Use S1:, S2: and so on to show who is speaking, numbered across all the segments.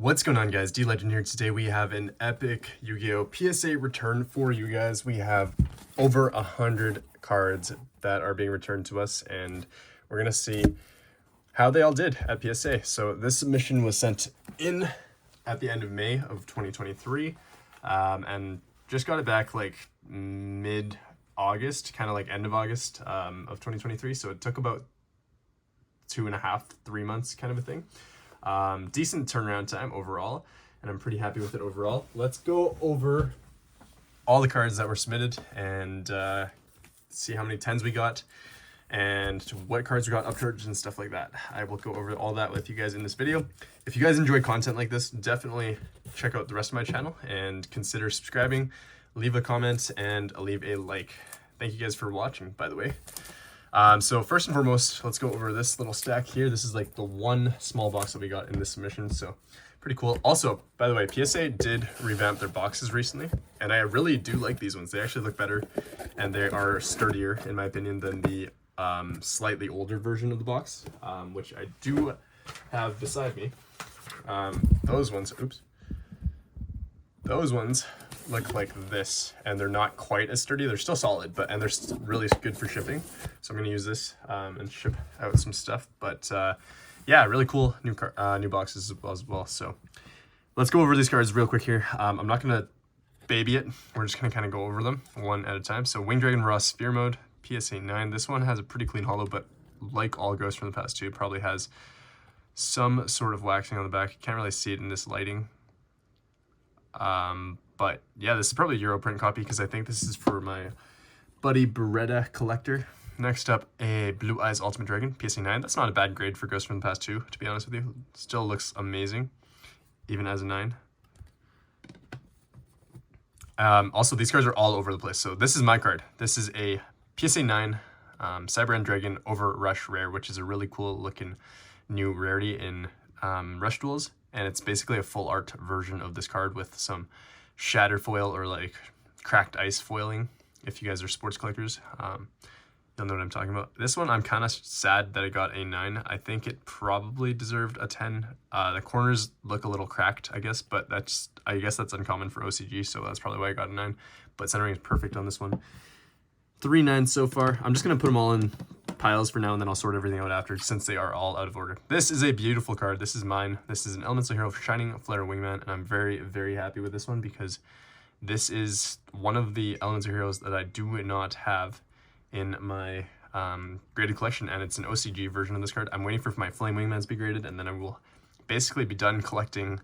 S1: What's going on, guys? DLegend here. Today we have an epic Yu-Gi-Oh! PSA return for you guys. We have over 100 cards that are being returned to us, and we're going to see how they all did at PSA. So this submission was sent in at the end of May of 2023, and just got it back like mid-August, kind of like end of August of 2023. So it took about 2.5, 3 months kind of a thing. Decent turnaround time overall, and I'm pretty happy with it overall. Let's go over all the cards that were submitted and see how many 10s we got and what cards we got upcharged and stuff like that. I will go over all that with you guys in this video. If you guys enjoy content like this, definitely check out the rest of my channel and consider subscribing, leave a comment, and leave a like. Thank you guys for watching, by the way. So first and foremost, let's go over this little stack here. This is like the one small box that we got in this submission, so pretty cool. Also, by the way, PSA did revamp their boxes recently, and I really do like these ones. They actually look better, and they are sturdier, in my opinion, than the slightly older version of the box, which I do have beside me. Those ones look like this, and they're not quite as sturdy. They're still solid, and they're really good for shipping. So I'm gonna use this and ship out some stuff. But yeah, really cool new boxes as well. So let's go over these cards real quick here. I'm not gonna baby it. We're just gonna kind of go over them one at a time. So Wing Dragon Raw Sphere Mode, PSA 9. This one has a pretty clean holo, but like all ghosts from the past two, it probably has some sort of waxing on the back. You can't really see it in this lighting. But yeah, this is probably a Euro print copy because I think this is for my buddy Beretta collector. Next up, a Blue Eyes Ultimate Dragon, PSA 9. That's not a bad grade for Ghost from the past two, to be honest with you. Still looks amazing, even as a 9. Also, these cards are all over the place. So this is my card. This is a PSA 9 Cyber End Dragon over Rush Rare, which is a really cool looking new rarity in Rush Duels. And it's basically a full art version of this card with some shattered foil or like cracked ice foiling. If you guys are sports collectors, you'll know what I'm talking about. This one, I'm kind of sad that I got a 9. I think it probably deserved a 10. The corners look a little cracked, I guess, but I guess that's uncommon for OCG, so that's probably why I got a 9. But centering is perfect on this one. 3 9s so far. I'm just gonna put them all in piles for now, and then I'll sort everything out after, since they are all out of order. This is a beautiful card. This is mine. This is an Elemental Hero Shining Flare Wingman, and I'm very, very happy with this one because this is one of the Elemental Heroes that I do not have in my graded collection, and it's an OCG version of this card. I'm waiting for my Flame Wingmans to be graded, and then I will basically be done collecting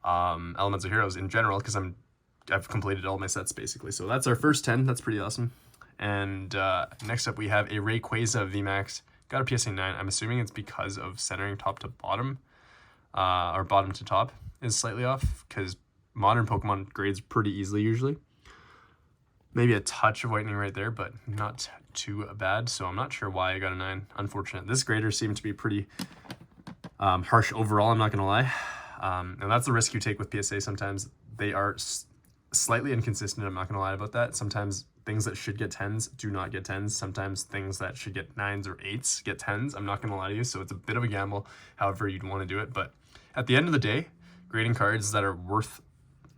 S1: Elemental Heroes in general because I've completed all my sets basically. So that's our first 10. That's pretty awesome. And next up, we have a Rayquaza VMAX. Got a PSA 9. I'm assuming it's because of centering top to bottom, or bottom to top is slightly off, because modern Pokemon grades pretty easily usually. Maybe a touch of whitening right there, but not too bad. So I'm not sure why I got a 9. Unfortunate. This grader seemed to be pretty harsh overall, I'm not going to lie. And that's the risk you take with PSA sometimes. They are slightly inconsistent, I'm not going to lie about that. Sometimes things that should get 10s do not get 10s. Sometimes things that should get 9s or 8s get 10s. I'm not going to lie to you, so it's a bit of a gamble, however you'd want to do it. But at the end of the day, grading cards that are worth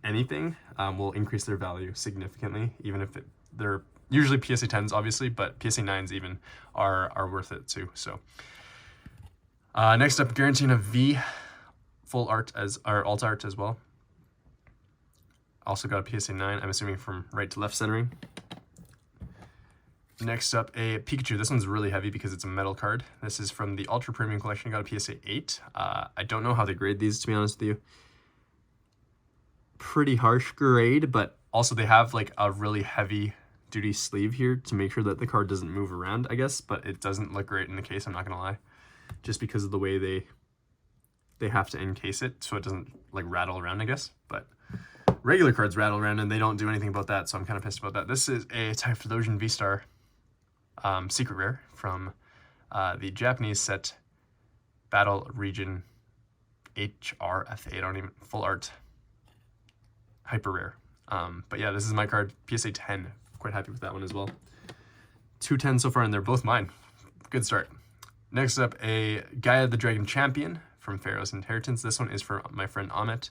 S1: anything will increase their value significantly, even if they're usually PSA 10s, obviously, but PSA 9s even are worth it too. So next up, Garantina V, full art or alt art as well. Also got a PSA 9, I'm assuming from right to left centering. Next up, a Pikachu. This one's really heavy because it's a metal card. This is from the Ultra Premium Collection. Got a PSA 8. I don't know how they grade these, to be honest with you. Pretty harsh grade, but also they have like a really heavy duty sleeve here to make sure that the card doesn't move around, I guess, but it doesn't look great in the case, I'm not gonna lie. Just because of the way they have to encase it so it doesn't like rattle around, I guess. But regular cards rattle around and they don't do anything about that, so I'm kind of pissed about that. This is a Typhlosion V-Star secret rare from the Japanese set Battle Region HRFA. I don't even, full art, hyper rare. But yeah, this is my card, PSA 10. Quite happy with that one as well. 2 10s so far, and they're both mine. Good start. Next up, a Gaia the Dragon Champion from Pharaoh's Inheritance. This one is for my friend Amit.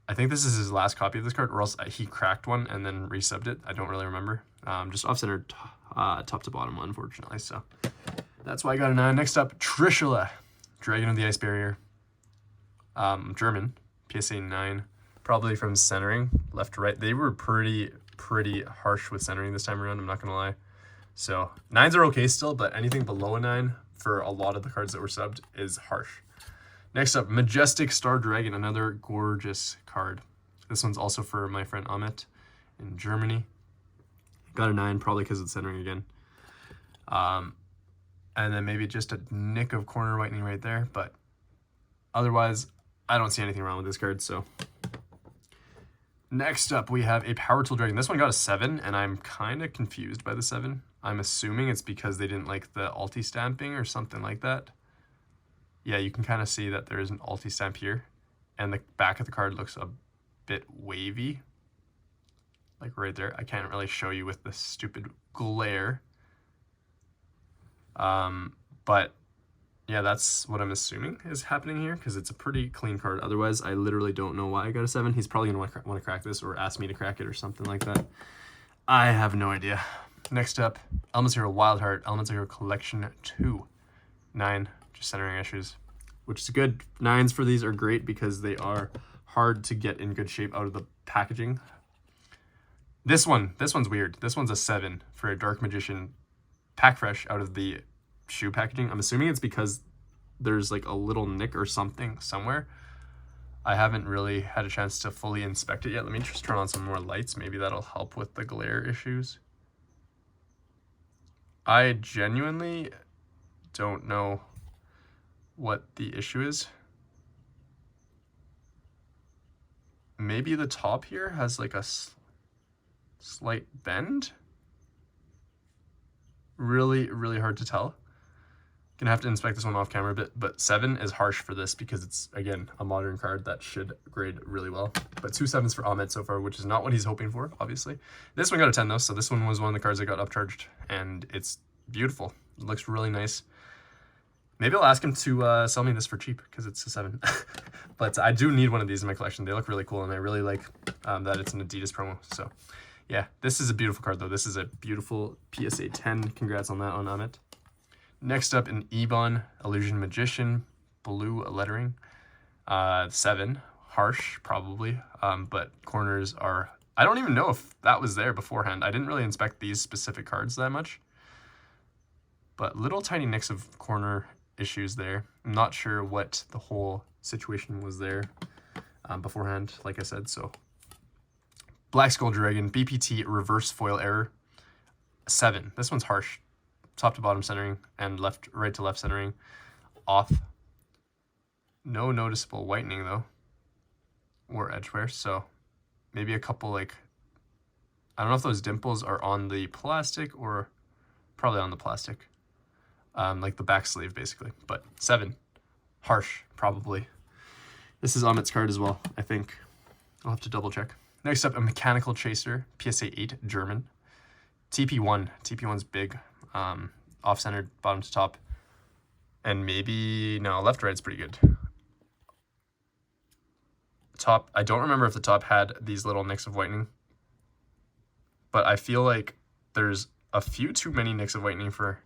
S1: I think this is his last copy of this card, or else he cracked one and then resubbed it. I don't really remember. Just off-centered top to bottom, unfortunately. So that's why I got a 9. Next up, Trishula, Dragon of the Ice Barrier. German, PSA 9. Probably from centering, left to right. They were pretty harsh with centering this time around, I'm not going to lie. So 9s are okay still, but anything below a 9 for a lot of the cards that were subbed is harsh. Next up, Majestic Star Dragon, another gorgeous card. This one's also for my friend Amit in Germany. Got a 9, probably because it's centering again. And then maybe just a nick of corner whitening right there, but otherwise, I don't see anything wrong with this card, so. Next up, we have a Power Tool Dragon. This one got a 7, and I'm kind of confused by the 7. I'm assuming it's because they didn't like the alti-stamping or something like that. Yeah, you can kind of see that there is an alti-stamp here, and the back of the card looks a bit wavy. Like right there. I can't really show you with the stupid glare. But yeah, that's what I'm assuming is happening here, because it's a pretty clean card. Otherwise, I literally don't know why I got a 7. He's probably going to want to crack this or ask me to crack it or something like that. I have no idea. Next up, Elements Hero Wildheart, Elements Hero Collection 2. 9, just centering issues, which is good. 9s for these are great because they are hard to get in good shape out of the packaging. This one's weird. This one's a 7 for a Dark Magician pack fresh out of the shoe packaging. I'm assuming it's because there's like a little nick or something somewhere. I haven't really had a chance to fully inspect it yet. Let me just turn on some more lights. Maybe that'll help with the glare issues. I genuinely don't know what the issue is. Maybe the top here has like a slight bend. Really hard to tell. Gonna have to inspect this one off camera a bit, but 7 is harsh for this because it's, again, a modern card that should grade really well. But 2 7s for Ahmed so far, which is not what he's hoping for, obviously. This one got a 10 though, so this one was one of the cards that got upcharged, and it's beautiful. It looks really nice. Maybe I'll ask him to sell me this for cheap because it's a 7. But I do need one of these in my collection. They look really cool, and I really like that it's an Adidas promo. So yeah, this is a beautiful card though. This is a beautiful PSA 10. Congrats on that on Ahmed. Next up, an Ebon Illusion Magician, blue lettering, 7, harsh probably, but corners are, I don't even know if that was there beforehand. I didn't really inspect these specific cards that much, but little tiny nicks of corner issues there. I'm not sure what the whole situation was there beforehand, like I said. So Black Skull Dragon, BPT reverse foil error, 7. This one's harsh. Top to bottom centering and right to left centering off. No noticeable whitening though, or edge wear. So maybe a couple, like, I don't know if those dimples are on the plastic or probably on the plastic, like the back sleeve basically. But 7, harsh probably. This is Amit's card as well, I think. I'll have to double check. Next up, a Mechanical Chaser, PSA 8, German. TP1. TP1's big. Off-centered, bottom to top. And maybe, no, left to right's pretty good. Top, I don't remember if the top had these little nicks of whitening. But I feel like there's a few too many nicks of whitening for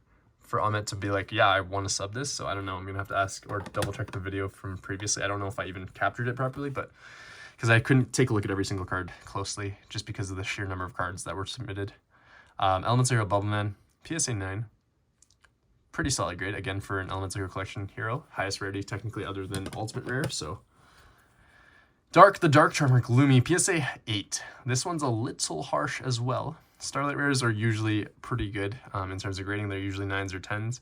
S1: Amit to be like, yeah, I want to sub this. So I don't know, I'm going to have to ask or double check the video from previously. I don't know if I even captured it properly, but because I couldn't take a look at every single card closely just because of the sheer number of cards that were submitted. Elements Hero Bubbleman, PSA 9. Pretty solid grade, again, for an Elements Hero Collection hero. Highest rarity, technically, other than Ultimate Rare, so. The Dark Charmer Gloomy, PSA 8. This one's a little harsh as well. Starlight Rares are usually pretty good in terms of grading. They're usually 9s or 10s.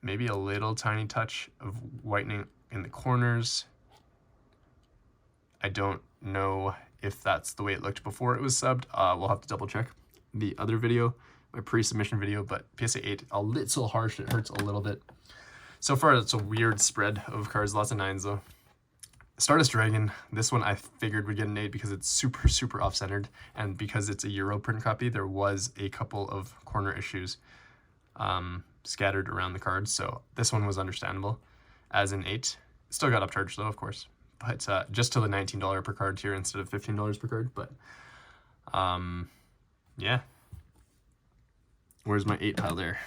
S1: Maybe a little tiny touch of whitening in the corners. I don't know if that's the way it looked before it was subbed. We'll have to double check the other video, my pre-submission video, but PSA 8, a little harsh. It hurts a little bit. So far, it's a weird spread of cards, lots of 9s though. Stardust Dragon, this one I figured would get an 8 because it's super off-centered, and because it's a Euro print copy, there was a couple of corner issues. scattered around the cards, so this one was understandable as an 8. Still got upcharged though, of course, but just to the $19 per card tier instead of $15 per card. But yeah, where's my 8 pile there?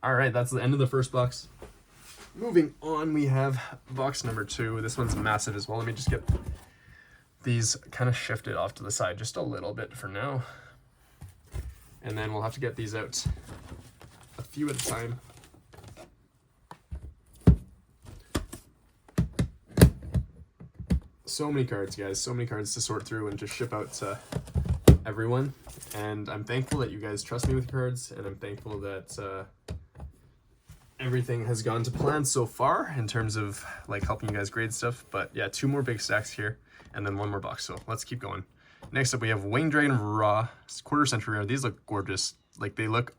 S1: All right, that's the end of the first box. Moving on, we have box number 2. This one's massive as well. Let me just get these kind of shifted off to the side just a little bit for now, and then we'll have to get these out a few at a time. So many cards, guys, so many cards to sort through and just ship out to everyone. And I'm thankful that you guys trust me with cards, and I'm thankful that everything has gone to plan so far in terms of like helping you guys grade stuff. But yeah, 2 more big stacks here and then 1 more box, so let's keep going. Next up we have Winged Dragon Raw, quarter century rare. These look gorgeous. Like, they look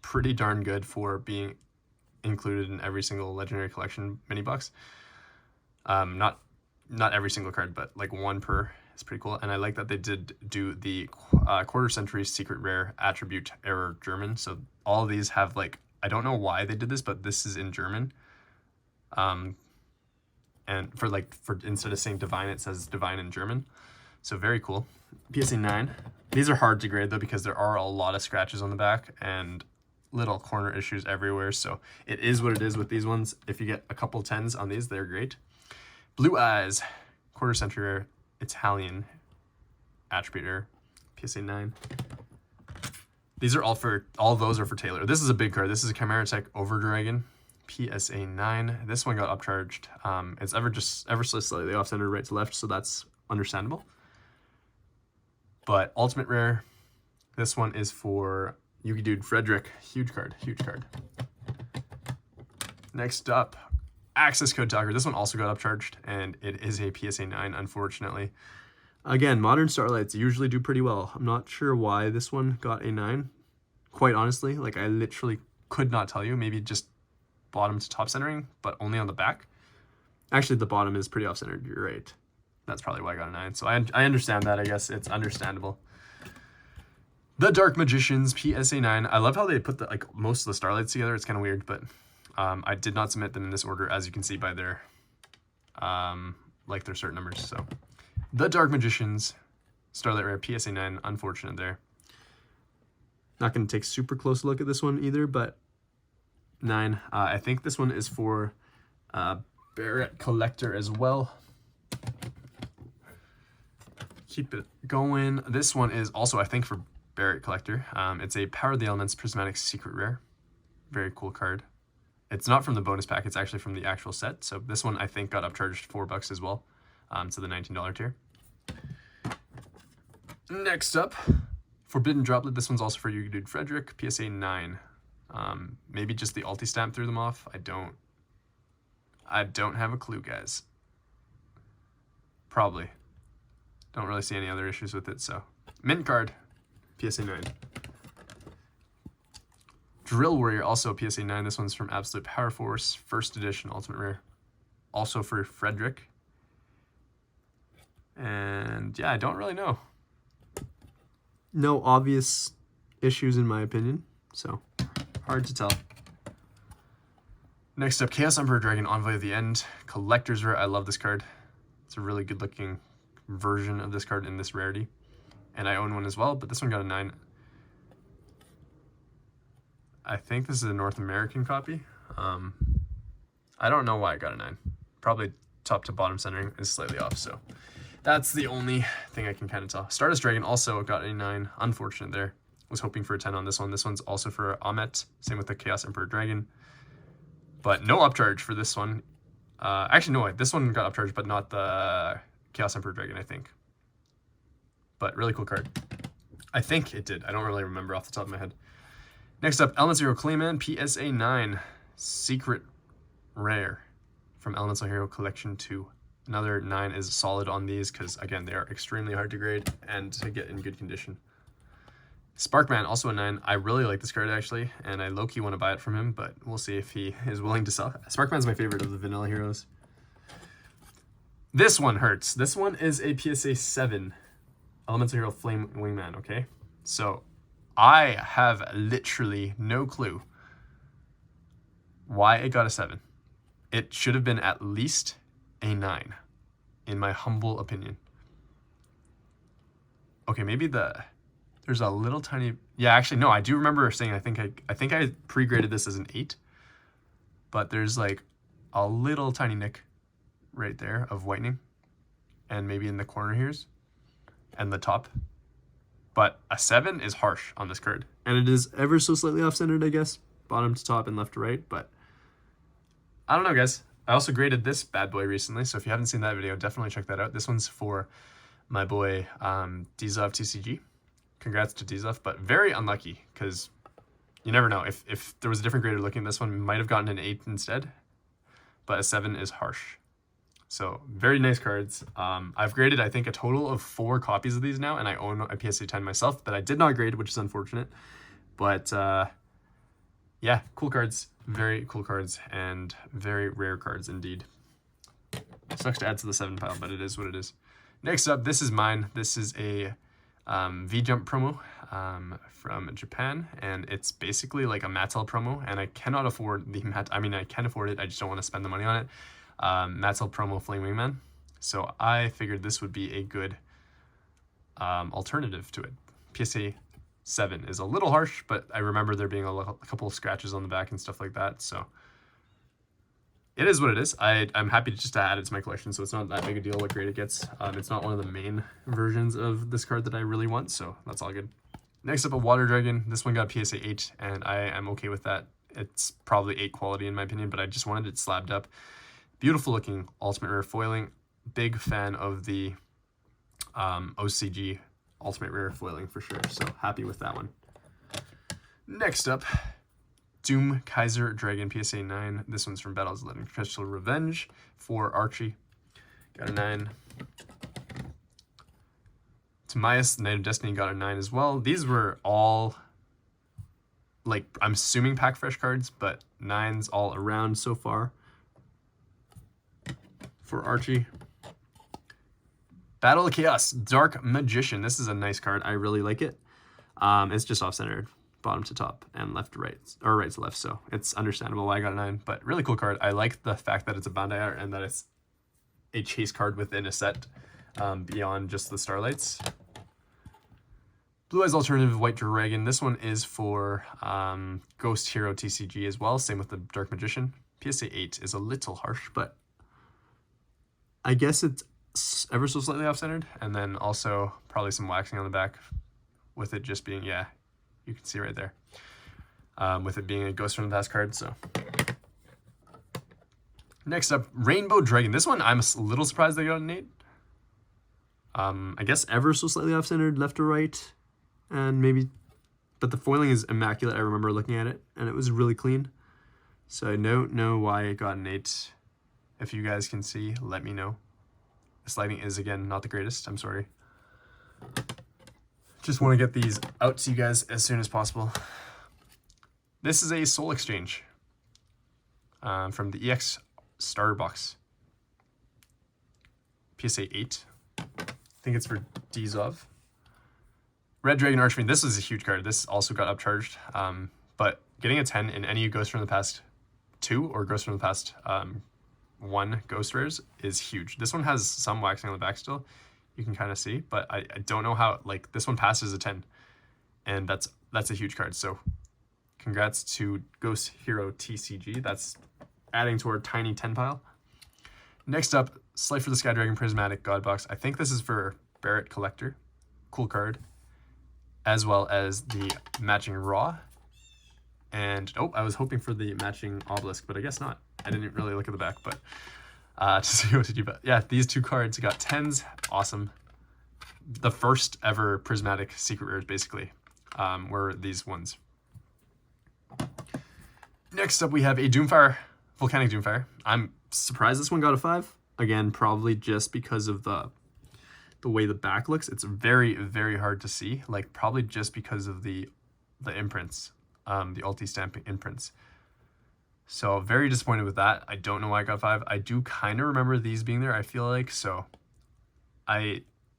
S1: pretty darn good for being included in every single Legendary Collection mini box. Not every single card, but like 1 per is pretty cool. And I like that they did do the quarter century secret rare attribute error German. So all of these have, like, I don't know why they did this, but this is in German. And for instead of saying divine, it says divine in German. So very cool. PSA 9. These are hard to grade though, because there are a lot of scratches on the back and little corner issues everywhere. So it is what it is with these ones. If you get a couple 10s on these, they're great. Blue Eyes, quarter century rare, Italian attribute error, PSA 9. These are all those are for Taylor. This is a big card. This is a Chimera Tech Over Dragon, PSA 9. This one got upcharged. It's ever so slightly off center right to left, so that's understandable. But ultimate rare, this one is for Yugi Dude Frederick. Huge card, huge card. Next up, Access Code Talker. This one also got upcharged, and it is a PSA 9, unfortunately. Again, Modern Starlights usually do pretty well. I'm not sure why this one got a 9. Quite honestly, like, I literally could not tell you. Maybe just bottom to top centering, but only on the back. Actually, the bottom is pretty off-centered. You're right. That's probably why I got a 9. So I understand that. I guess it's understandable. The Dark Magicians, PSA 9. I love how they put most of the Starlights together. It's kind of weird, but I did not submit them in this order, as you can see by their their cert numbers. So the Dark Magicians, Starlight Rare, PSA 9. Unfortunate there. Not going to take super close look at this one either, but 9. I think this one is for Barrett Collector as well. Keep it going. This one is also, I think, for Barrett Collector. It's a Power of the Elements Prismatic Secret Rare. Very cool card. It's not from the bonus pack. It's actually from the actual set. So this one, I think, got upcharged $4 as well, to the $19 tier. Next up, Forbidden Droplet. This one's also for Yugi Dude Frederick, PSA 9. Maybe just the ulti stamp threw them off. I don't have a clue, guys. Probably. Don't really see any other issues with it, so. Mint card, PSA 9. Drill Warrior, also PSA 9. This one's from Absolute Power Force, first edition, ultimate rare. Also for Frederick. And yeah, I don't really know. No obvious issues in my opinion, so hard to tell. Next up, Chaos Emperor Dragon, Envoy of the End, Collector's Rare. I love this card. It's a really good looking version of this card in this rarity. And I own one as well, but this one got a 9. I think this is a North American copy. I don't know why I got a 9. Probably top to bottom centering is slightly off, so that's the only thing I can kind of tell. Stardust Dragon also got a 9. Unfortunate there. Was hoping for a 10 on this one. This one's also for Ahmet. Same with the Chaos Emperor Dragon. But no upcharge for this one. Actually, no, wait. This one got upcharged, but not the Chaos Emperor Dragon, I think. But really cool card. I think it did. I don't really remember off the top of my head. Next up, Elemental Hero Clayman, PSA 9. Secret Rare from Elemental Hero Collection 2. Another 9 is solid on these because, again, they are extremely hard to grade and to get in good condition. Sparkman, also a 9. I really like this card, actually, and I low-key want to buy it from him, but we'll see if he is willing to sell. Sparkman's my favorite of the vanilla heroes. This one hurts. This one is a PSA 7. Elemental Hero Flame Wingman, okay? So I have literally no clue why it got a 7. It should have been at least a 9, in my humble opinion. Okay, maybe there's a little tiny, yeah, actually, no, I do remember saying, I think I pre-graded this as an 8, but there's like a little tiny nick right there of whitening, and maybe in the corner here's, and the top. But a 7 is harsh on this card. And it is ever so slightly off-centered, I guess. Bottom to top and left to right, but I don't know, guys. I also graded this bad boy recently, so if you haven't seen that video, definitely check that out. This one's for my boy Dzov TCG. Congrats to Dzov, but very unlucky, because you never know. If there was a different grader looking at this one, might have gotten an 8 instead, but a 7 is harsh. So very nice cards. I've graded, I think, a total of 4 copies of these now, and I own a PSA 10 myself that I did not grade, which is unfortunate. But yeah, cool cards, very cool cards, and very rare cards indeed. Sucks to add to the 7 pile, but it is what it is. Next up, this is mine. This is a V-Jump promo from Japan, and it's basically like a Mattel promo, and I cannot afford the I mean, I can afford it, I just don't want to spend the money on it. Mattel promo Flame Wingman. So I figured this would be a good alternative to it. PSA 7 is a little harsh, but I remember there being a couple of scratches on the back and stuff like that, so it is what it is. I'm happy to just add it to my collection, so it's not that big a deal what grade it gets. It's not one of the main versions of this card that I really want, so that's all good. Next up, a Water Dragon. This one got PSA 8, and I am okay with that. It's probably 8 quality in my opinion, but I just wanted it slabbed up. Beautiful looking Ultimate Rare foiling. Big fan of the OCG Ultimate Rare foiling for sure, so happy with that one. Next up, Doom Kaiser Dragon PSA 9. This one's from Battles of Legend Crystal Revenge for Archie. Got a 9. Timaeus, Knight of Destiny, got a 9 as well. These were all, like, I'm assuming pack fresh cards, but 9s all around so far for Archie. Battle of Chaos, Dark Magician. This is a nice card. I really like it. It's just off-centered, bottom to top and left to right, or right to left, so it's understandable why I got a 9, but really cool card. I like the fact that it's a Bandai art and that it's a chase card within a set beyond just the Starlights. Blue Eyes Alternative White Dragon. This one is for Ghost Hero TCG as well. Same with the Dark Magician. PSA 8 is a little harsh, but I guess it's ever so slightly off-centered, and then also probably some waxing on the back with it just being, yeah, you can see right there, with it being a Ghost from the Past card. So next up, Rainbow Dragon. This one I'm a little surprised they got an 8. I guess ever so slightly off-centered, left to right, and maybe, but the foiling is immaculate. I remember looking at it and it was really clean, so I don't know why it got an 8. If you guys can see, let me know. This lighting is, again, not the greatest. I'm sorry. Just want to get these out to you guys as soon as possible. This is a Soul Exchange from the EX Starter Box. PSA 8. I think it's for Dzov. Red Dragon Archfiend. This is a huge card. This also got upcharged. But getting a 10 in any Ghost from the Past 2 or Ghost from the Past 1 Ghost Rares is huge. This one has some waxing on the back still, you can kind of see, but I don't know how, like, this one passes a 10, and that's a huge card. So congrats to Ghost Hero TCG. That's adding to our tiny 10 pile. Next up, Slifer the Sky Dragon Prismatic God Box. I think this is for Barrett Collector. Cool card. As well as the matching Raw. And, oh, I was hoping for the matching Obelisk, but I guess not. I didn't really look at the back, but to see what to do. But yeah, these 2 cards got 10s. Awesome. The first ever Prismatic Secret Rares, basically, were these ones. Next up, we have a Doomfire, Volcanic Doomfire. I'm surprised this one got a 5. Again, probably just because of the way the back looks. It's very, very hard to see. Like, probably just because of the imprints, the Ulti stamping imprints. So very disappointed with that. I don't know why I got 5. I do kind of remember these being there, I feel like. So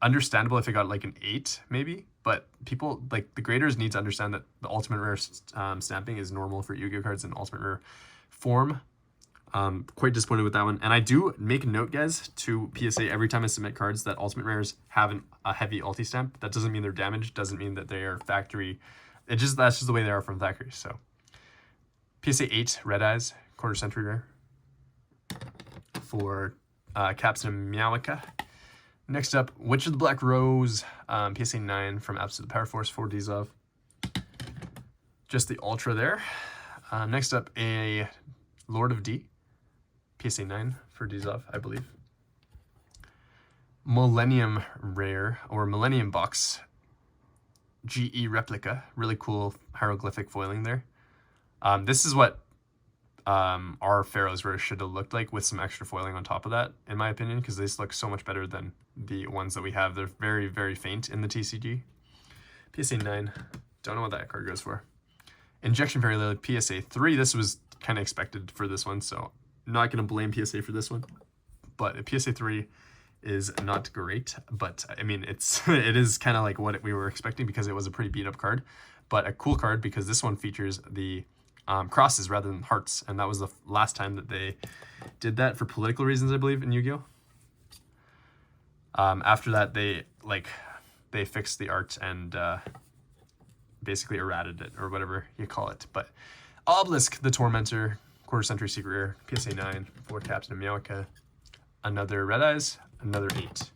S1: understandable if it got like an 8 maybe, but people, like, the graders need to understand that the Ultimate Rare stamping is normal for Yu-Gi-Oh cards and Ultimate Rare form. Quite disappointed with that one. And I do make a note, guys, to PSA every time I submit cards that Ultimate Rares have a heavy ulti stamp. That doesn't mean they're damaged. Doesn't mean that they are factory. That's just the way they are from factory. So PSA 8 Red Eyes, quarter century rare for Captain Meowika. Next up, Witch of the Black Rose, PSA 9 from Absolute Power Force for Dizov. Just the Ultra there. Next up, a Lord of D, PSA 9 for Dizov, I believe. Millennium Rare, or Millennium Box, GE Replica. Really cool hieroglyphic foiling there. This is what our Pharaoh's Rare should have looked like with some extra foiling on top of that, in my opinion, because these look so much better than the ones that we have. They're very, very faint in the TCG. PSA 9, don't know what that card goes for. Injection Fairy Lily, PSA 3. This was kind of expected for this one, so I'm not going to blame PSA for this one. But a PSA 3 is not great, but I mean, it is kind of like what we were expecting because it was a pretty beat up card, but a cool card because this one features the crosses rather than hearts, and that was the last time that they did that for political reasons, I believe, in Yu-Gi-Oh! After that, they fixed the art and basically errated it, or whatever you call it. But Obelisk the Tormentor, quarter century secret rare, PSA 9 for Captain Meowika. Another Red Eyes, another 8.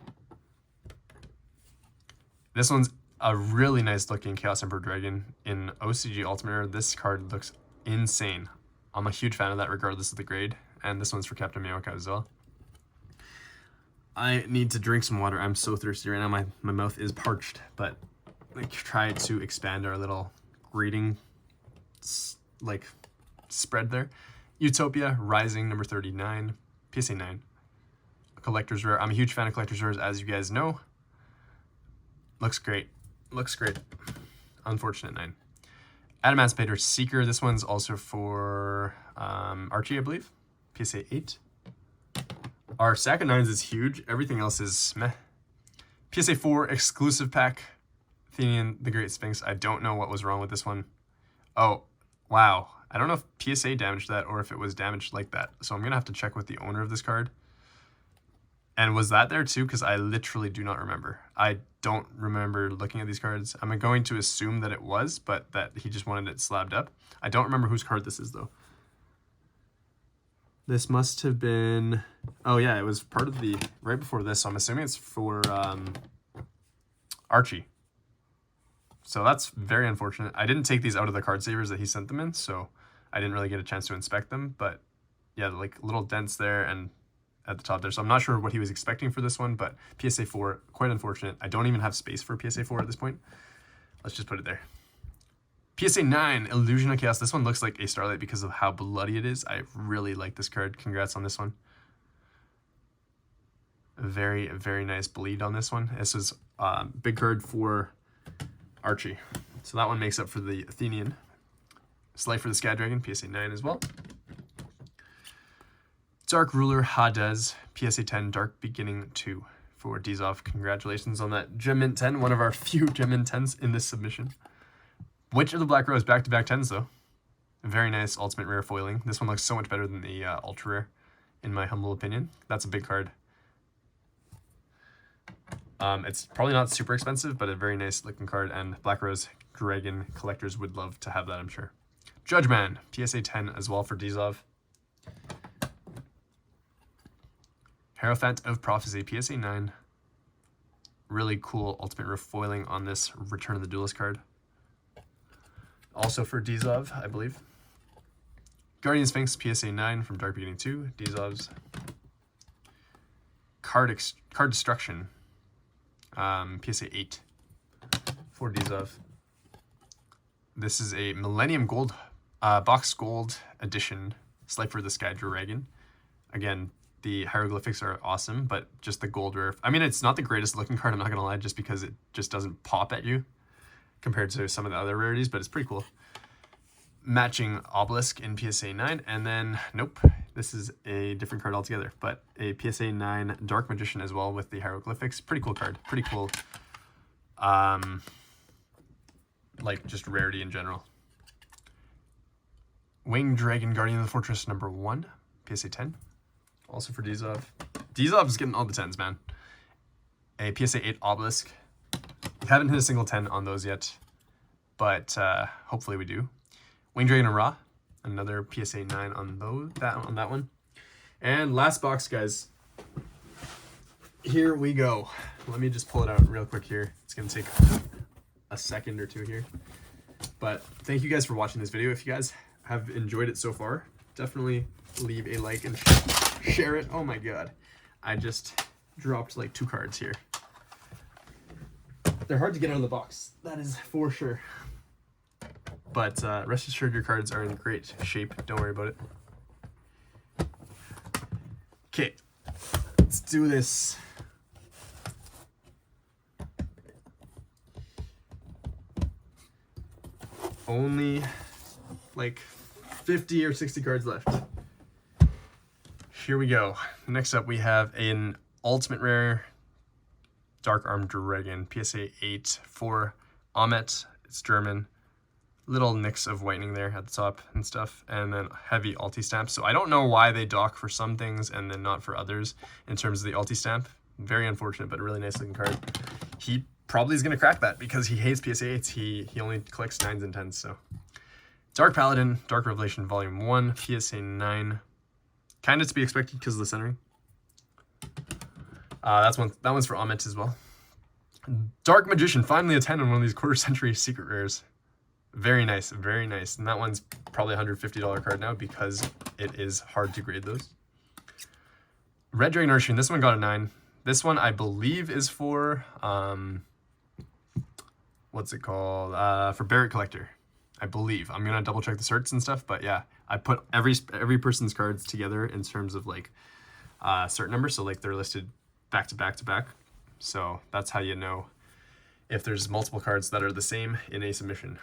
S1: This one's a really nice looking Chaos Emperor Dragon in OCG Ultimate Rare. This card looks insane. I'm a huge fan of that regardless of the grade, and this one's for Captain Meowika as well. I need to drink some water. I'm so thirsty right now. My mouth is parched, but try to expand our little reading spread there. Utopia Rising number 39, PSA 9. Collector's Rare. I'm a huge fan of Collector's Rares, as you guys know. Looks great. Looks great. Unfortunate 9. Adamantipator Seeker. This one's also for Archie, I believe. PSA 8. Our stack of 9s is huge. Everything else is meh. PSA 4 exclusive pack. Athenian the Great Sphinx. I don't know what was wrong with this one. Oh, wow. I don't know if PSA damaged that or if it was damaged like that. So I'm going to have to check with the owner of this card. And was that there too? Because I literally do not remember. I don't remember looking at these cards. I'm going to assume that it was, but that he just wanted it slabbed up. I don't remember whose card this is though. This must have been... Oh yeah, it was part of the... Right before this, so I'm assuming it's for Archie. So that's very unfortunate. I didn't take these out of the card savers that he sent them in, so I didn't really get a chance to inspect them. But yeah, like little dents there and at the top there. So I'm not sure what he was expecting for this one, but PSA 4, quite unfortunate. I don't even have space for PSA 4 at this point. Let's just put it there. PSA 9, Illusion of Chaos. This one looks like a Starlight because of how bloody it is. I really like this card. Congrats on this one. Very, very nice bleed on this one. This is big card for Archie. So that one makes up for the Athenian. Slight for the Sky Dragon, PSA 9 as well. Dark Ruler Hades, PSA 10, Dark Beginning 2 for Dizov. Congratulations on that Gem Mint 10, one of our few Gem Mint 10s in this submission. Witch of the Black Rose, back-to-back 10s though. Very nice Ultimate Rare foiling. This one looks so much better than the Ultra Rare, in my humble opinion. That's a big card. It's probably not super expensive, but a very nice looking card, and Black Rose Dragon collectors would love to have that, I'm sure. Judgeman, PSA 10 as well for Dizov. Hierophant of Prophecy, PSA 9. Really cool Ultimate Rare foiling on this Return of the Duelist card. Also for Dizov, I believe. Guardian Sphinx, PSA 9 from Dark Beginning 2, Dizov's. Card Destruction, PSA 8 for Dizov. This is a Millennium Gold, Box Gold Edition, Slight for the Sky Dragon. Again, the hieroglyphics are awesome, but just the gold rare. I mean, it's not the greatest looking card, I'm not going to lie, just because it just doesn't pop at you compared to some of the other rarities, but it's pretty cool. Matching Obelisk in PSA 9, and then, nope, this is a different card altogether, but a PSA 9 Dark Magician as well with the hieroglyphics. Pretty cool card, pretty cool, like just rarity in general. Winged Dragon, Guardian of the Fortress #1, PSA 10. Also for Dizov. Dizov's getting all the 10s, man. A PSA 8 Obelisk. We haven't hit a single 10 on those yet, but hopefully we do. Winged Dragon and Ra, another PSA 9 on that one. And last box, guys. Here we go. Let me just pull it out real quick here. It's gonna take a second or two here. But thank you guys for watching this video. If you guys have enjoyed it so far, definitely leave a like and share it. Oh my god, I just dropped like 2 cards here. They're hard to get out of the box, that is for sure. But rest assured your cards are in great shape. Don't worry about it. Okay, let's do this. Only like 50 or 60 cards left. Here we go. Next up we have an Ultimate Rare Dark Armed Dragon, PSA 8 for Ahmet. It's German. Little nicks of whitening there at the top and stuff, and then heavy Alti stamp. So I don't know why they dock for some things and then not for others in terms of the Alti stamp. Very unfortunate, but a really nice looking card. He probably is going to crack that because he hates PSA 8s. He only collects 9s and 10s. So Dark Paladin, Dark Revelation Volume 1, PSA 9. Kind of to be expected because of the centering. That one's for Ahmet as well. Dark Magician, finally a 10 on one of these quarter-century secret rares. Very nice, very nice. And that one's probably a $150 card now because it is hard to grade those. Red Dragon Archon, this one got a 9. This one I believe is for what's it called? For Barrett Collector, I believe. I'm gonna double check the certs and stuff, but yeah, I put every person's cards together in terms of like cert number, so like they're listed back to back to back. So that's how you know if there's multiple cards that are the same in a submission.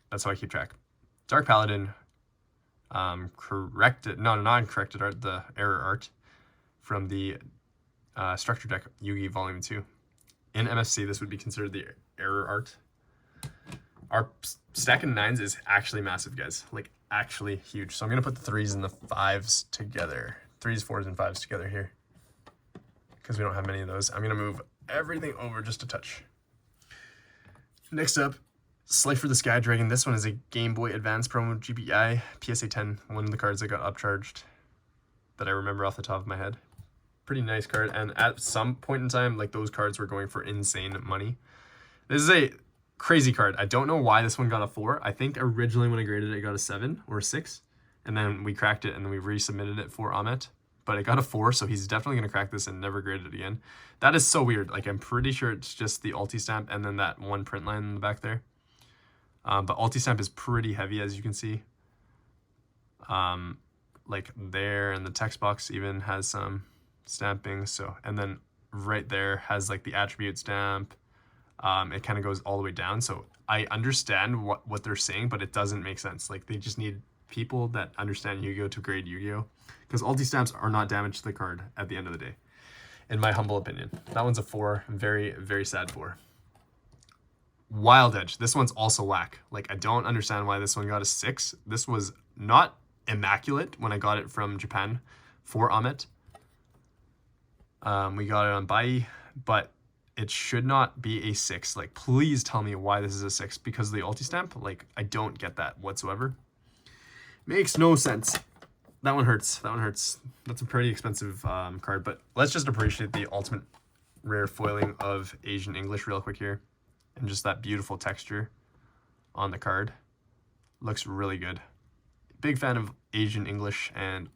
S1: That's how I keep track. Dark Paladin, corrected, no, non-corrected art, the error art from the structure deck Yugi Volume 2. In MFC, this would be considered the error art. Our stack of 9s is actually massive, guys. Like, actually huge. So I'm going to put the 3s and the 5s together. 3s, 4s, and 5s together here. Because we don't have many of those. I'm going to move everything over just a touch. Next up, Slifer the Sky Dragon. This one is a Game Boy Advance promo GBI. PSA 10. One of the cards that got upcharged that I remember off the top of my head. Pretty nice card, and at some point in time, like, those cards were going for insane money. This is a crazy card. I don't know why this one got a 4. I think originally when I graded it, it got a 7 or a 6, and then we cracked it and then we resubmitted it for Ahmet, but it got a 4, so he's definitely going to crack this and never grade it again. That is so weird. Like, I'm pretty sure it's just the Alti stamp and then that one print line in the back there. But Alti stamp is pretty heavy, as you can see. Like there, and the text box even has some stamping. So, and then right there has like the attribute stamp. It kind of goes all the way down. So I understand what they're saying, but it doesn't make sense. Like, they just need people that understand Yu-Gi-Oh to grade Yu-Gi-Oh, because Alti stamps are not damage to the card at the end of the day, in my humble opinion. That one's a 4. Very, very sad 4. Wild Edge. This one's also whack. Like, I don't understand why this one got a 6. This was not immaculate when I got it from Japan for Ahmet. We got it on Bai, but it should not be a 6. Like, please tell me why this is a 6 because of the Alti stamp. Like, I don't get that whatsoever. Makes no sense. That one hurts. That one hurts. That's a pretty expensive card, but let's just appreciate the ultimate rare foiling of Asian English real quick here. And just that beautiful texture on the card. Looks really good. Big fan of Asian English and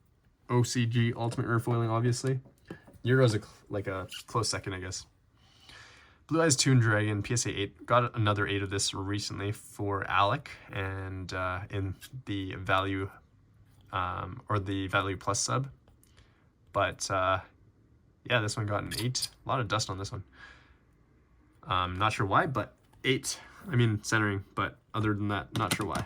S1: OCG Ultimate Rare Foiling, obviously. Euro's like a close second, I guess. Blue Eyes Toon Dragon, PSA 8. Got another 8 of this recently for Alec, and in the value, or the value plus sub. But yeah, this one got an 8. A lot of dust on this one. Not sure why, but 8. I mean, centering, but other than that, not sure why.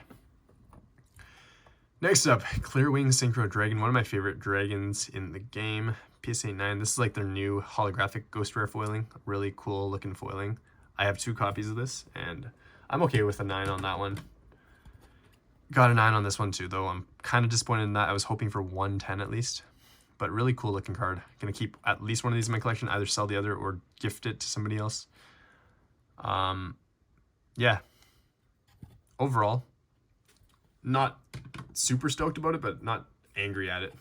S1: Next up, Clearwing Synchro Dragon, one of my favorite dragons in the game. PSA 9. This is like their new holographic ghost rare foiling. Really cool looking foiling. I have 2 copies of this, and I'm okay with a 9 on that one. Got a 9 on this one too, though. I'm kind of disappointed in that. I was hoping for 110 at least. But really cool looking card. Gonna keep at least one of these in my collection, either sell the other or gift it to somebody else. Yeah. Overall, not super stoked about it, but not angry at it.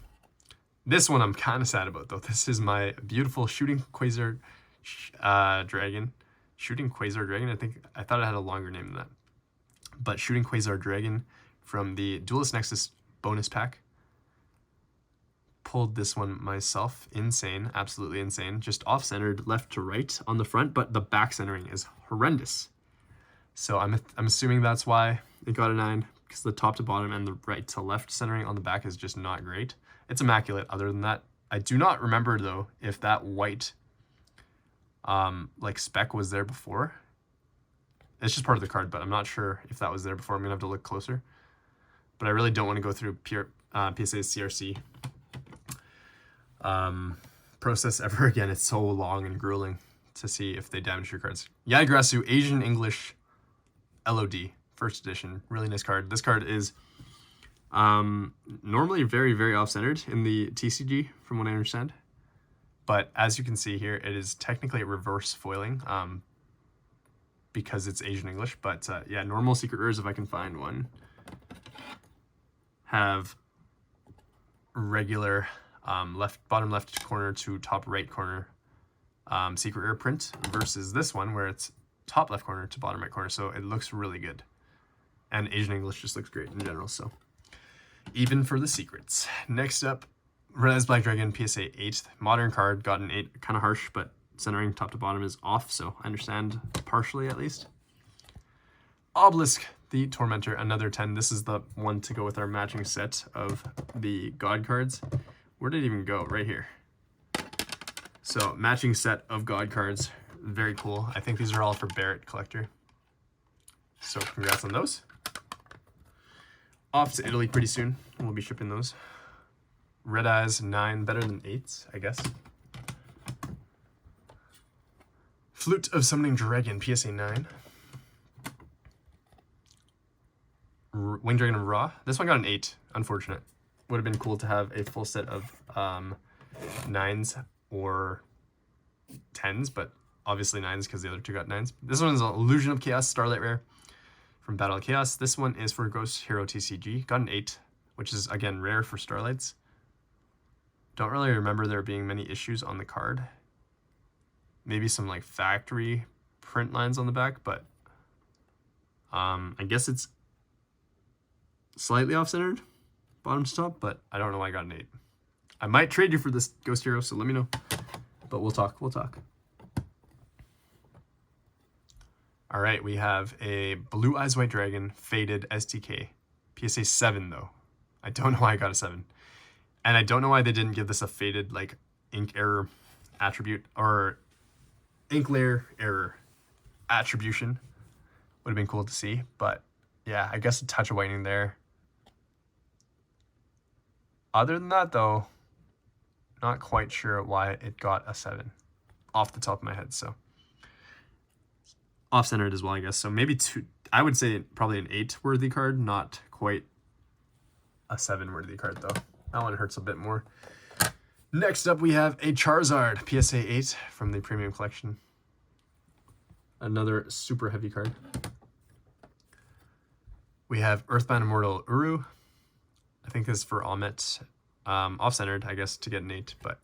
S1: This one I'm kind of sad about, though. This is my beautiful Shooting Quasar Dragon. Shooting Quasar Dragon? I thought it had a longer name than that. But Shooting Quasar Dragon from the Duelist Nexus bonus pack. Pulled this one myself. Insane. Absolutely insane. Just off-centered left to right on the front, but the back centering is horrendous. So I'm assuming that's why it got a 9, because the top to bottom and the right to left centering on the back is just not great. It's immaculate other than that. I do not remember, though, if that white like spec was there before. It's just part of the card, but I'm not sure if that was there before. I'm gonna have to look closer. But I really don't want to go through PSA's CRC process ever again. It's so long and grueling to see if they damage your cards. Yaigrasu Asian English LOD, first edition. Really nice card. This card is normally very, very off-centered in the TCG, from what I understand. But as you can see here, it is technically reverse foiling because it's Asian English. But yeah, normal secret rares, if I can find one, have regular bottom left corner to top right corner secret rare print versus this one where it's top left corner to bottom right corner. So it looks really good. And Asian English just looks great in general. So even for the secrets. Next up, Red Eyes Black Dragon PSA 8th. Modern card, got an 8. Kind of harsh, but centering top to bottom is off, so I understand partially at least. Obelisk the Tormentor, another 10. This is the one to go with our matching set of the God cards. Where did it even go? Right here. So matching set of God cards. Very cool. I think these are all for Barrett Collector. So congrats on those. Off to Italy pretty soon. We'll be shipping those. Red Eyes 9, better than 8s, I guess. Flute of Summoning Dragon, PSA 9. Winged Dragon of Ra. This one got an 8, unfortunate. Would have been cool to have a full set of 9s or 10s, but obviously 9s because the other two got 9s. This one is an Illusion of Chaos Starlight Rare from Battle of Chaos. This one is for Ghost Hero TCG. Got an 8, which is, again, rare for Starlights. Don't really remember there being many issues on the card. Maybe some like factory print lines on the back, but I guess it's slightly off-centered, bottom to top, but I don't know why I got an 8. I might trade you for this Ghost Hero, so let me know. But we'll talk. All right, we have a Blue Eyes White Dragon Faded STK. PSA 7, though. I don't know why I got a 7. And I don't know why they didn't give this a faded, like, ink error attribute, or ink layer error attribution. Would have been cool to see, but yeah, I guess a touch of whitening there. Other than that, though, not quite sure why it got a 7 off the top of my head, so. Off-centered as well, I guess, so maybe 2, I would say probably an 8 worthy card, not quite a 7 worthy card, though. That one hurts a bit more. Next up, we have a Charizard PSA 8 from the Premium Collection. Another super heavy card. We have Earthbound Immortal Uru. I think this is for Amit. Off-centered, I guess, to get an 8, but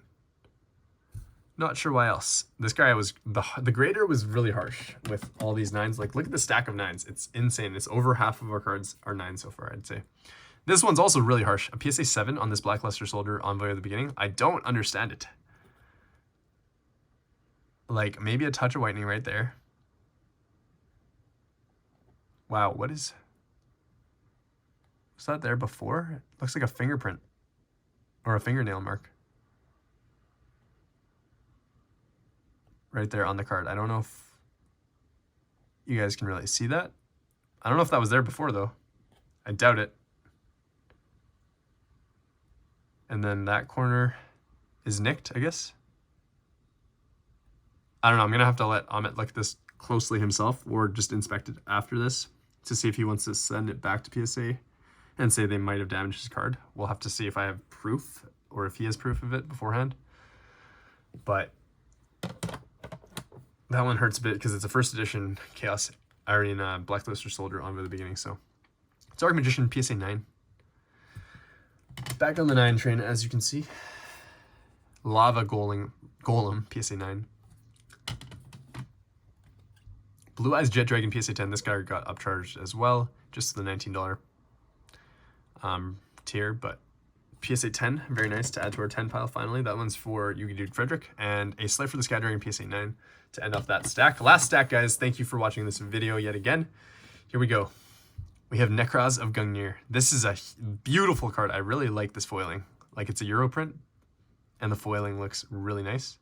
S1: not sure why else. This guy was, the grader was really harsh with all these 9s. Like, look at the stack of 9s. It's insane. It's over half of our cards are 9 so far, I'd say. This one's also really harsh. A PSA 7 on this Blackluster Soldier Envoy at the beginning. I don't understand it. Like, maybe a touch of whitening right there. Wow, what is... Was that there before? It looks like a fingerprint. Or a fingernail mark. Right there on the card. I don't know if you guys can really see that. I don't know if that was there before, though. I doubt it. And then that corner is nicked, I guess. I don't know. I'm going to have to let Amit look at this closely himself or just inspect it after this to see if he wants to send it back to PSA and say they might have damaged his card. We'll have to see if I have proof or if he has proof of it beforehand. But that one hurts a bit because it's a first edition Chaos Arena Black Luster Soldier on the beginning. So Dark Magician PSA 9. Back on the 9 train, as you can see. Lava Golem PSA 9. Blue Eyes Jet Dragon PSA 10. This guy got upcharged as well, just to the $19 tier, but PSA 10, very nice to add to our 10 pile finally. That one's for Yugi Dude Frederick, and a Slight for the Sky Dragon PSA 9 to end off that stack. Last stack, guys. Thank you for watching this video yet again. Here we go. We have Necros of Gungnir. This is a beautiful card. I really like this foiling. Like, it's a Euro print, and the foiling looks really nice.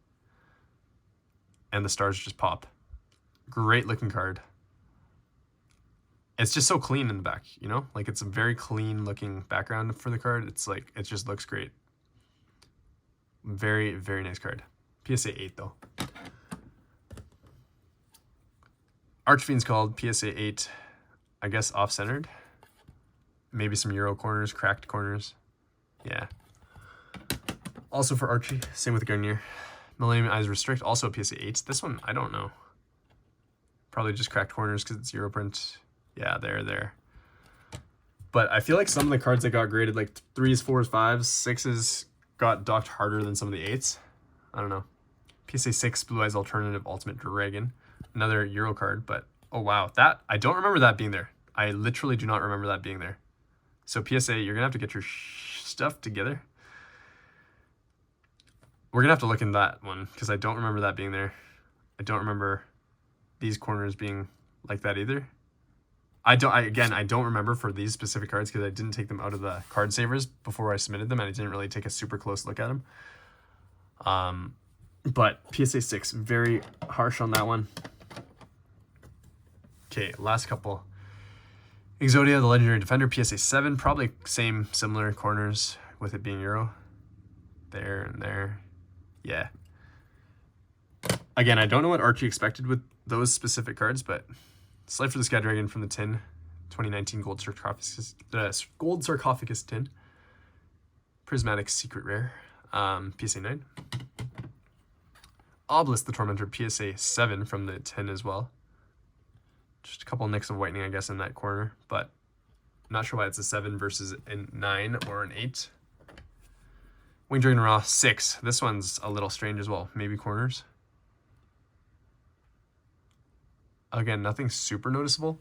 S1: And the stars just pop. Great looking card. It's just so clean in the back, you know? Like, it's a very clean looking background for the card. It's like, it just looks great. Very, very nice card. PSA 8 though. Archfiend's called PSA 8, I guess off-centered. Maybe some Euro corners, cracked corners. Yeah. Also for Archie, same with Gungnir. Millennium Eyes Restrict, also PSA 8. This one, I don't know. Probably just cracked corners because it's Euro print. Yeah, there. But I feel like some of the cards that got graded like 3s, 4s, 5s, 6s got docked harder than some of the 8s. I don't know. PSA 6 Blue Eyes Alternative Ultimate Dragon. Another Euro card, but oh wow. That, I don't remember that being there. I literally do not remember that being there. So PSA, you're going to have to get your stuff together. We're going to have to look in that one because I don't remember that being there. I don't remember these corners being like that either. I don't remember for these specific cards because I didn't take them out of the card savers before I submitted them, and I didn't really take a super close look at them. But PSA 6, very harsh on that one. Okay, last couple. Exodia, the Legendary Defender, PSA 7, probably same, similar corners with it being Euro. There and there. Yeah. Again, I don't know what Archie expected with those specific cards, but Slight for the Sky Dragon from the tin, 2019 Gold Sarcophagus tin. Prismatic Secret Rare, PSA 9. Obelisk the Tormentor, PSA 7 from the tin as well. Just a couple nicks of whitening, I guess, in that corner, but not sure why it's a 7 versus a 9 or an 8. Winged Dragon Raw, 6. This one's a little strange as well. Maybe corners. Again, nothing super noticeable.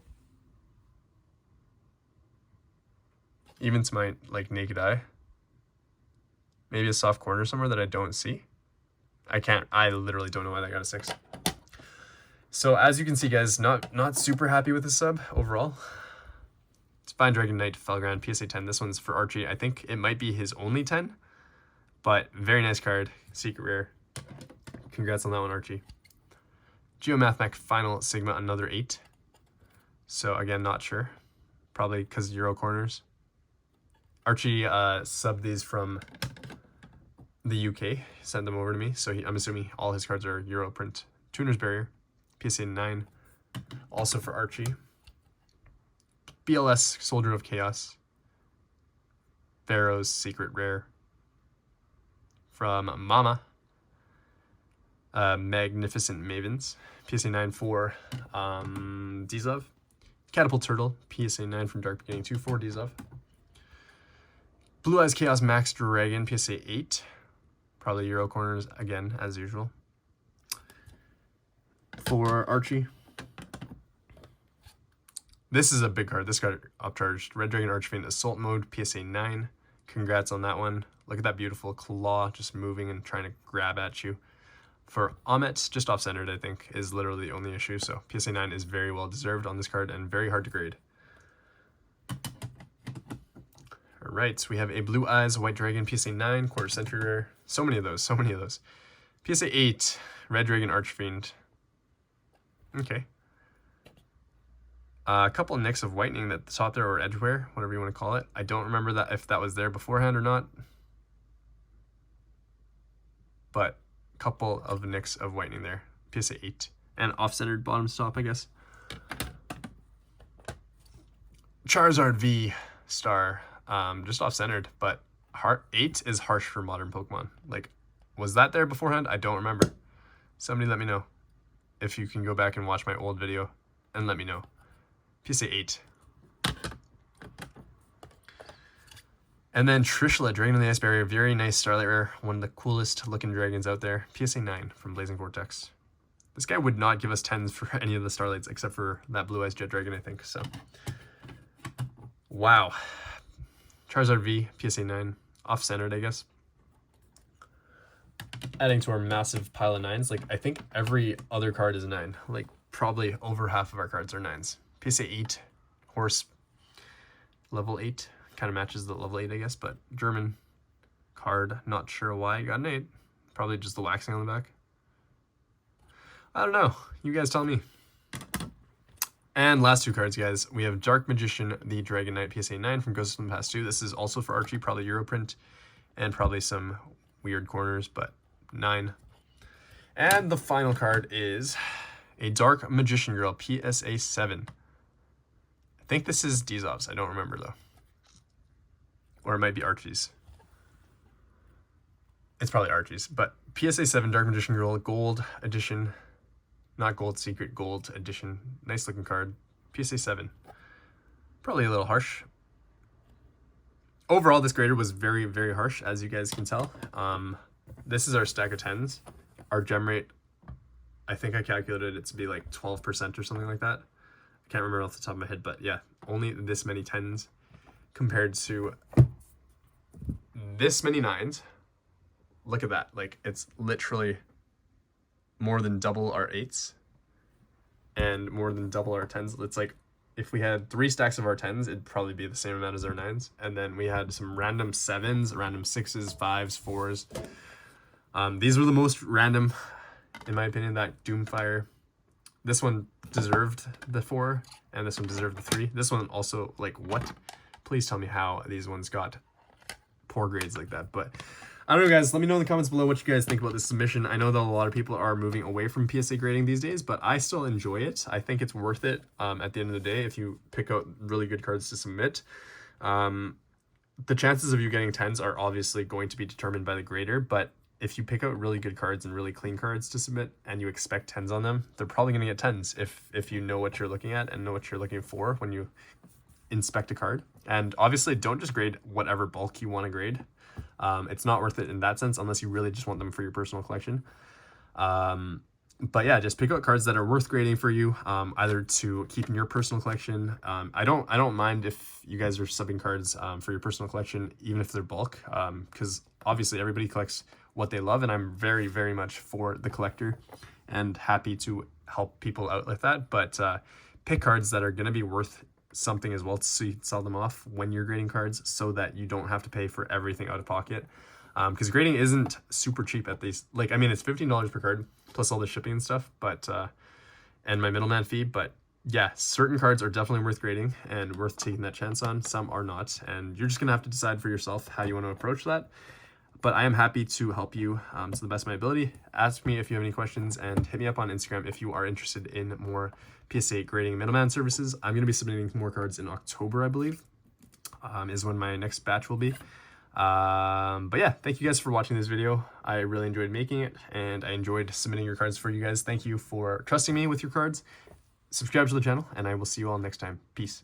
S1: Even to my, like, naked eye. Maybe a soft corner somewhere that I don't see. I literally don't know why that got a 6. So as you can see, guys, not super happy with the sub overall. It's Fine Dragon Knight Felgrand, PSA 10. This one's for Archie. I think it might be his only 10, but very nice card. Secret Rare. Congrats on that one, Archie. Geomathmech Final Sigma, another 8. So again, not sure. Probably because Euro corners. Archie subbed these from the UK, sent them over to me. So I'm assuming all his cards are Euro print. Tuner's Barrier, PSA 9. Also for Archie. BLS Soldier of Chaos. Pharaoh's Secret Rare. From Mama. Magnificent Mavens, PSA 9 for Dizov. Catapult Turtle, PSA 9 from Dark Beginning 2 for Dizov. Blue Eyes Chaos Max Dragon, PSA 8. Probably Euro corners again, as usual. For Archie. This is a big card. This got upcharged. Red Dragon Archfiend Assault Mode, PSA 9. Congrats on that one. Look at that beautiful claw just moving and trying to grab at you. For Amet, just off-centered, I think, is literally the only issue. So PSA 9 is very well deserved on this card and very hard to grade. All right, so we have a Blue Eyes White Dragon, PSA 9, quarter century rare. So many of those, so many of those. PSA 8, Red Dragon Archfiend. Okay. A couple of nicks of whitening at the top there, or edgeware, whatever you want to call it. I don't remember that if that was there beforehand or not. But couple of nicks of whitening there. PSA 8. And off-centered bottom stop, I guess. Charizard V, star, just off-centered, but 8 is harsh for modern Pokemon. Like, was that there beforehand? I don't remember. Somebody let me know if you can go back and watch my old video and let me know. PSA 8. And then Trishula, Dragon of the Ice Barrier, very nice Starlight Rare, one of the coolest looking dragons out there. PSA 9 from Blazing Vortex. This guy would not give us 10s for any of the Starlights except for that Blue Eyes Jet Dragon, I think. So, wow. Charizard V, PSA 9, off-centered, I guess. Adding to our massive pile of 9s, like, I think every other card is a 9. Like, probably over half of our cards are 9s. PSA 8, Horse, level 8. Kind of matches the level 8, I guess, but German card, not sure why I got an 8. Probably just the waxing on the back. I don't know. You guys tell me. And last 2 cards, guys. We have Dark Magician, the Dragon Knight PSA 9 from Ghosts from the Past 2. This is also for Archie, probably Europrint, and probably some weird corners, but 9. And the final card is a Dark Magician Girl PSA 7. I think this is Dizov's. I don't remember, though. Or it might be Archie's. It's probably Archie's. But PSA 7 Dark Magician Girl, gold edition. Not gold secret, gold edition. Nice looking card. PSA 7. Probably a little harsh. Overall, this grader was very, very harsh, as you guys can tell. This is our stack of 10s. Our gem rate, I think I calculated it to be like 12% or something like that. I can't remember off the top of my head, but yeah, only this many 10s compared to this many 9s. Look at that. Like, it's literally more than double our 8s and more than double our 10s. It's like if we had 3 stacks of our 10s, it'd probably be the same amount as our 9s. And then we had some random 7s, random 6s, 5s, 4s. These were the most random, in my opinion. That Doomfire. This one deserved the 4, and this one deserved the 3. This one also, like, what? Please tell me how these ones got poor grades like that. But I don't know, guys. Let me know in the comments below what you guys think about this submission. I know that a lot of people are moving away from PSA grading these days, but I still enjoy it. I think it's worth it at the end of the day if you pick out really good cards to submit. The chances of you getting 10s are obviously going to be determined by the grader, but if you pick out really good cards and really clean cards to submit and you expect 10s on them, they're probably going to get 10s if you know what you're looking at and know what you're looking for when you inspect a card. And obviously, don't just grade whatever bulk you want to grade. It's not worth it in that sense unless you really just want them for your personal collection. But yeah, just pick out cards that are worth grading for you, either to keep in your personal collection. I don't mind if you guys are subbing cards for your personal collection, even if they're bulk, because obviously everybody collects what they love, and I'm very, very much for the collector and happy to help people out like that. But pick cards that are going to be worth something as well, so you can sell them off when you're grading cards so that you don't have to pay for everything out of pocket. Because grading isn't super cheap at these. Like, I mean, it's $15 per card plus all the shipping and stuff, but and my middleman fee. But yeah, certain cards are definitely worth grading and worth taking that chance on. Some are not, and you're just gonna have to decide for yourself how you want to approach that. But I am happy to help you to the best of my ability. Ask me if you have any questions, and hit me up on Instagram if you are interested in more PSA grading middleman services. I'm going to be submitting more cards in October, I believe, is when my next batch will be. But yeah, thank you guys for watching this video. I really enjoyed making it, and I enjoyed submitting your cards for you guys. Thank you for trusting me with your cards. Subscribe to the channel, and I will see you all next time. Peace.